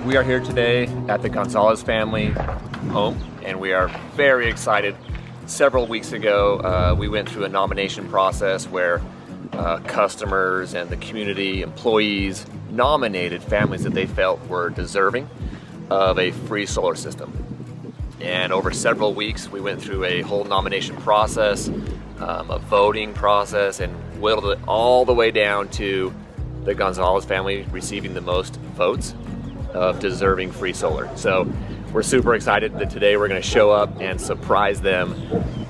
We are here today at the Gonzalez family home, and we are very excited. Several weeks ago, we went through a nomination process where customers and the community, employees, nominated families that they felt were deserving of a free solar system. And over several weeks, we went through a whole nomination process, a voting process, and whittled it all the way down to the Gonzalez family receiving the most votes of deserving free solar. So we're super excited that today we're going to show up and surprise them,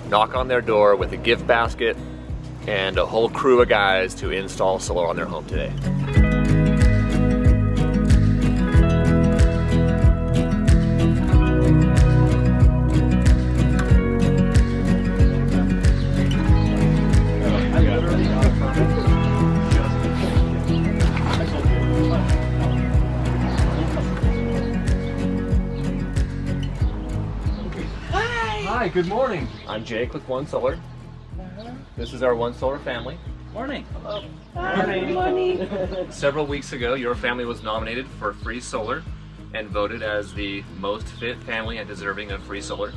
knock on their door with a gift basket and a whole crew of guys to install solar on their home today. Hi, good morning. I'm Jake with One Solar. This is our One Solar family. Morning. Hello. Good morning. Several weeks ago, your family was nominated for free solar and voted as the most fit family and deserving of free solar.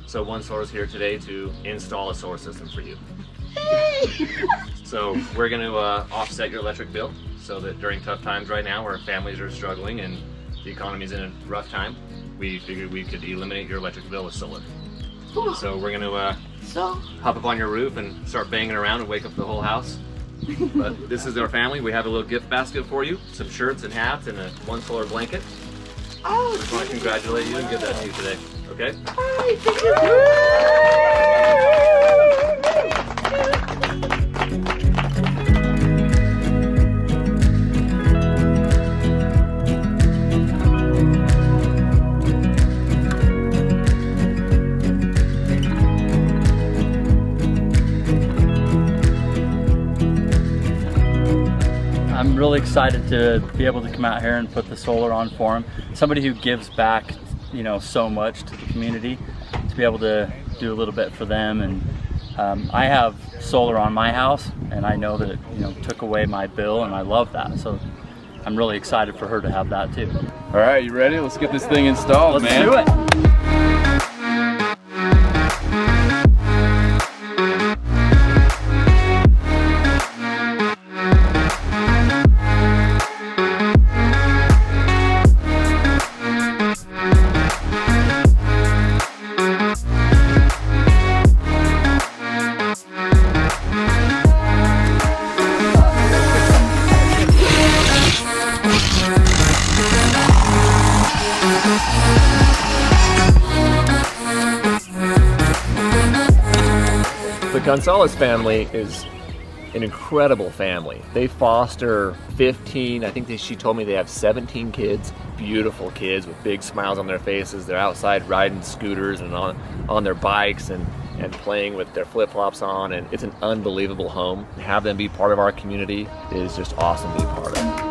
So One Solar is here today to install a solar system for you. So we're going to offset your electric bill so that during tough times right now where families are struggling and the economy is in a rough time, we figured we could eliminate your electric bill with solar. So we're going to hop up on your roof and start banging around and wake up the whole house. But this is our family. We have a little gift basket for you, some shirts and hats and a One Solar blanket. Oh, We just want to congratulate you and give that to you today, okay? hi, thank you. I'm really excited to be able to come out here and put the solar on for him. Somebody who gives back, you know, so much to the community, to be able to do a little bit for them. And I have solar on my house, and I know that it, you know, took away my bill, and I love that. So I'm really excited for her to have that too. All right, you ready? Let's get this thing installed, Let's man. do it. The Gonzalez family is an incredible family. They foster 15, I think she told me they have 17 kids, beautiful kids with big smiles on their faces. They're outside riding scooters and on their bikes and playing with their flip-flops on, and it's an unbelievable home. To have them be part of our community is just awesome to be part of.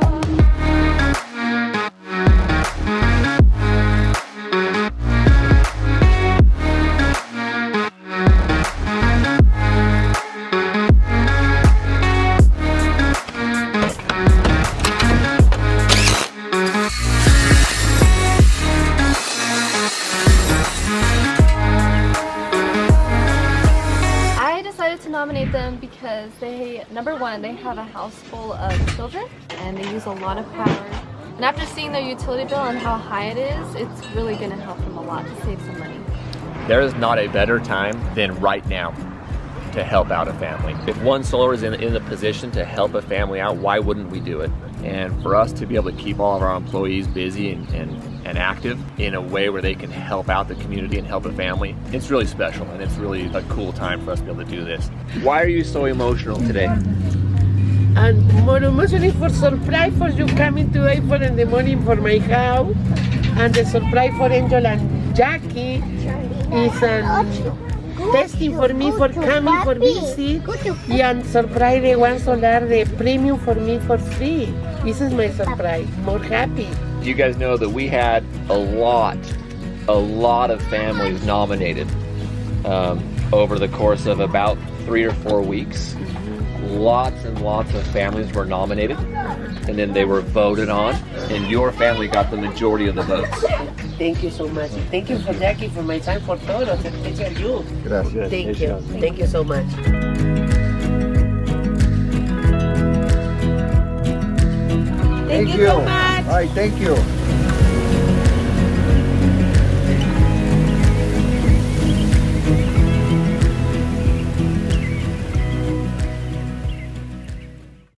To nominate them because they, number one, they have a house full of children and they use a lot of power. And after seeing their utility bill and how high it is, it's really going to help them a lot to save some money. There is not a better time than right now to help out a family. If One Solar is in the position to help a family out, why wouldn't we do it? And for us to be able to keep all of our employees busy and active in a way where they can help out the community and help a family, it's really special and it's really a cool time for us to be able to do this. Why are you so emotional today? And more emotionally for surprise for you coming today for in the morning for my house. And the surprise for Angel and Jackie is testing for me for coming for visit. And surprise the One Solar, the premium for me for free. This is my surprise, more happy. You guys know that we had a lot of families nominated over the course of about 3 or 4 weeks. lots and lots of families were nominated, and then they were voted on, and your family got the majority of the votes. Thank you so much. Thank you for Jackie, for my time, for todos, especially you. Gracias. Thank you. Thank you so much. Thank you so much. All right, thank you.